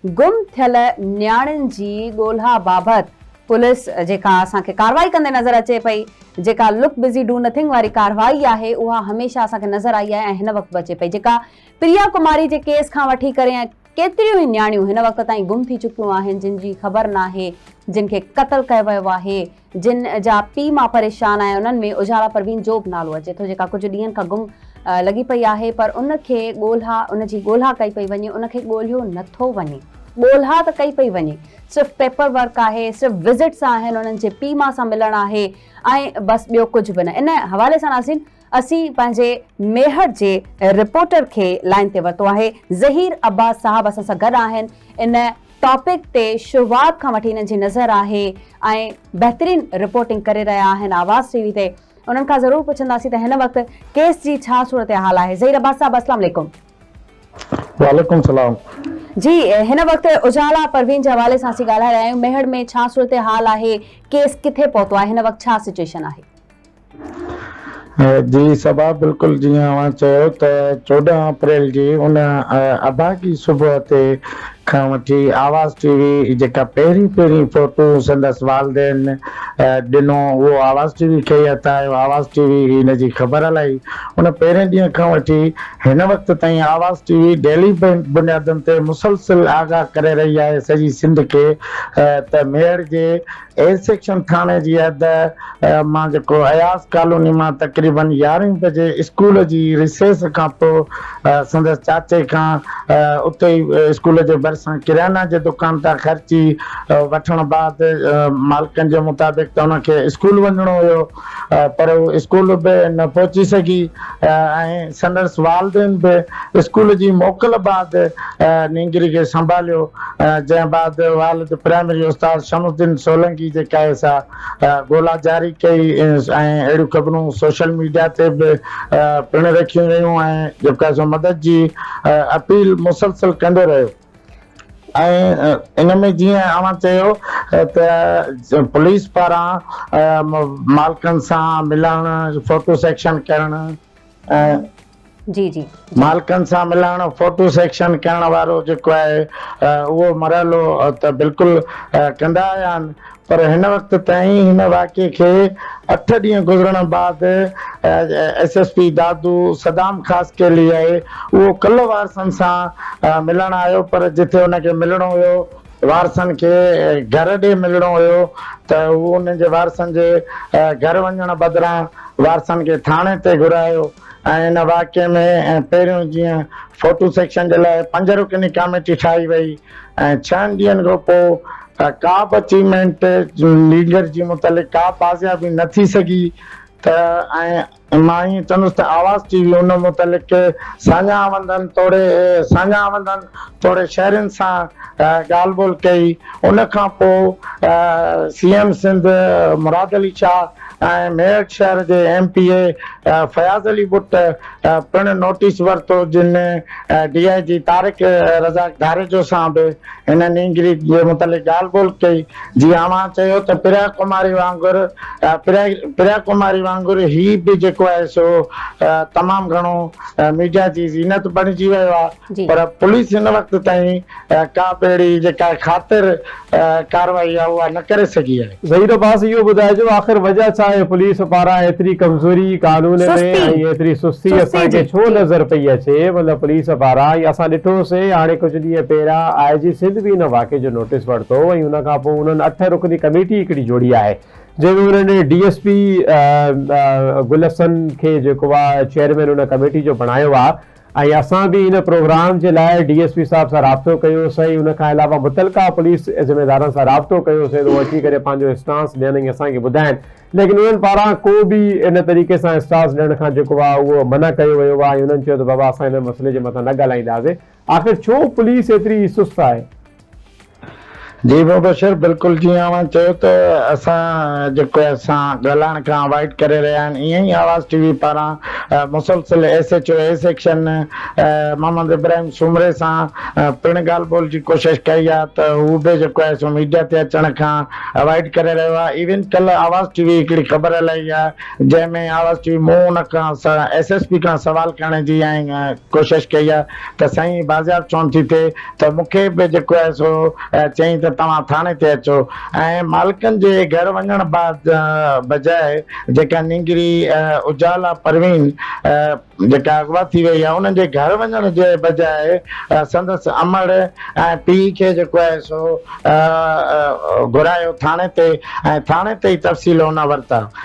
गुम थियल न्याणियुनि जी ॻोल्हा बाबति पुलिस जेका असांखे कार्रवाई कंदे नज़र अचे पई, जेका लुक बिज़ी डू नथिंग वारी कार्रवाई आहे उहा हमेशह असांखे नज़र आई आहे ऐं हिन वक़्तु अचे पई। जेका प्रिया कुमारी जे केस खां वठी करे ऐं केतिरियूं ई न्याणियूं हिन वक़्त ताईं गुम थी चुकियूं आहिनि, जिन जी ख़बर न आहे, जिन खे क़तल कयो वियो आहे, जिन जा पीउ मां परेशान आहिनि। उन्हनि में उजाला परवीन जो बि नालो अचे थो, जेका कुझु ॾींहंनि खां गुम लॻी पई आहे, पर उनखे उनजी ॻोल्हा कई पई वञे, उनखे ॻोल्हियो नथो वञे। ॻोल्हा त कई पई वञे, सिर्फ़ु पेपर वर्क आहे, सिर्फ़ु विज़िट्स आहिनि, उन्हनि जे पीउ मां सां मिलणु आहे ऐं बसि ॿियो कुझु बि न। इन हवाले सां नाज़रीन असीं पंहिंजे मेहर जे रिपोर्टर खे लाइन ते वरितो आहे। ज़हीर अब्बास साहब असां सां गॾु आहिनि। इन टॉपिक ते शुरूआत खां वठी हिननि जी नज़र आहे ऐं बहितरीन रिपोर्टिंग करे रहिया आहिनि आवाज़ टीवी ते। उन्हनि खां ज़रूरु पुछंदासीं त हिन वक़्तु केस जी छा सूरत हाल आहे। ज़हीर अब्बास साहब अस्सलाम वालेकुम। वालेकुम सलाम जी, हिन वक़्तु उजाला परवीन जे हवाले सां असीं ॻाल्हाए रहिया आहियूं। मेहर में छा सूरत हाल आहे, केस किथे पहुतो आहे, हिन वक़्तु छा सिचुएशन आहे? जी सबा बिल्कुलु जीअं अवां चयो त 14 अप्रैल जी उन अभागी सुबुह ते खां वठी आवाज़ टीवी जेका पहिरीं फोटो संदसि वालदेन ॾिनो, उहो आवाज़ टीवी खे ई हथायो। आवाज़ टीवी हिन जी ख़बर हलाई। उन पहिरें ॾींहं खां वठी हिन वक़्त ताईं आवाज़ टीवी डेली बुनियादनि ते मुसलसिल आगाह करे रही आहे सॼी सिंध खे त मेयर जे ए सेक्शन थाणे जी हद मां जेको अयाज़ कॉलोनी मां तक़रीबन 11 बजे स्कूल जी रिसेस खां पोइ संदसि चाचे खां उते ई स्कूल जे भरिसां किराना जे दुकान तां ख़र्ची वठण बाद मालिकनि जे मुताबिक़ त उनखे स्कूल वञिणो हुयो, पर उहो स्कूल बि न पहुची सघी ऐं संदसि वालदेन बि स्कूल जी मोकल बाद नींगरी खे संभालियो, जंहिं बाद वालिद प्राइमरी उस्ताद शमसुद्दीन सोलंकी जेका आहे सा ॻोल्हा जारी कई ऐं अहिड़ियूं ख़बरूं सोशल मीडिया ते बि पिण रखियूं वयूं ऐं जेका सो मदद जी अपील मुसलसिल कंदो रहियो। ऐं इन में जीअं अवां चयो त पुलिस पारां मालिकनि सां मिलणु, फोटो सेक्शन करणु, जी जी मालिकनि सां मिलणु, फोटो सेक्शन करण वारो जेको आहे उहो मरहलो त बिल्कुलु कंदा आया आहिनि। पर हिन वक़्त ताईं हिन वाक़े खे 8 ॾींहं गुज़रण बाद SSP दादू सदाम ख़ासि के लिए आहे उहो कल्ह वारसनि सां मिलणु आयो, पर जिथे हुनखे मिलणो हुयो वारसनि खे घर ॾे मिलणो हुयो त उहो उन्हनि जे वारसनि जे घर वञण बदिरां वारसनि खे थाणे ते घुरायो। ऐं हिन वाक़े में पहिरियों जीअं फोटो सेक्शन जे लाइ 5 रुकनी कमेटी ठाही वई ऐं 6 ॾींहंनि खां पोइ का बि अचीवमेंट लीडर जी मुतालिक़ का बाज़ियाबी न थी सघी त ऐं मां ईअं चवंदुसि त आवाज़ टीवी उन मुतालिक़ साञा आमदनि थोरे शहरनि सां ॻाल्हि ॿोल कई। उन खां पोइ CM सिंध मुराद अली शाह ऐं मेरठ शहर जे MPA फयाज़ अली बुट पिण नोटिस वरितो, जिन DIG तारिक रज़ा धारेजो सां बि हिन नींगरी जे मुतालिक़ ॻाल्हि ॿोल कई। जीअं अवां चयो त प्रिया कुमारी वांगुरु ही बि जेको आहे सो तमामु घणो मीडिया जी ज़ीनत बणिजी वियो आहे, पर पुलिस हिन वक़्त ताईं का बि अहिड़ी जेका ख़ातिर कार्रवाई आहे उहा न करे सघी आहे। ज़हीर अब्बास इहो ॿुधाइजो आख़िर वजह छा आहे पुलिस पारां एतिरी कमज़ोरी कानून में ऐं एतिरी सुस्ती असांखे छो नज़र पई अचे? मतिलबु पुलिस पारां असां ॾिठोसीं हाणे कुझु ॾींहं पहिरियां IG सिंध बि हिन वाक़े जो नोटिस वरितो ऐं हुन खां पोइ उन्हनि 8 रुकनी कमेटी हिकिड़ी जोड़ी आहे जंहिंमें उन्हनि DSP गुलसन खे जेको आहे चेयरमैन उन कमेटी जो बणायो आहे। ऐं असां बि हिन प्रोग्राम जे लाइ DSP साहिब सां राब्तो कयोसीं, उन खां अलावा मुतलका पुलिस ज़िम्मेदारनि सां राब्तो कयोसीं त उहो अची करे पंहिंजो स्टांस ॾियनि ऐं असांखे ॿुधाइनि, लेकिन उन्हनि पारां को बि इन तरीक़े सां स्टांस ॾियण खां जेको आहे उहो मना कयो वियो आहे। उन्हनि चयो त बाबा असां हिन मसइले जे मथां न ॻाल्हाईंदासीं। आख़िर छो पुलिस एतिरी सुस्त आहे? जी मुबशर बिल्कुलु जीअं मां चयो त असां जेको आहे असां ॻाल्हाइण खां अवॉइड करे रहिया आहिनि ईअं ई आवाज़ टीवी पारां मुसलसिल SHO ए सेक्शन मोहम्मद इब्राहिम सुमरे सां पिण ॻाल्हि ॿोल जी कोशिशि कई आहे त हू बि जेको आहे सो मीडिया ते अचण खां अवॉइड करे रहियो आहे। इवन कल्ह आवाज़ टीवी हिकिड़ी ख़बर हलाई आहे जंहिंमें आवाज़ टीवी मूं हुन खां SSP खां सवाल करण जी ऐं कोशिशि कई आहे त साईं बाज़ियाब चोन थी थिए त मूंखे बि जेको आहे सो चई त तव्हां थाणे ते अचो ऐं मालिकनि जे घर वञण बजाए जेका नींगरी उजाला परवीन जेका अगवा थी वई आहे उन्हनि जे घर वञण जे बजाए संदसि अमड़ ऐं पीउ खे जेको आहे सो घुरायो थाणे ते ऐं थाणे ते ई तफ़सील हुन वरिता।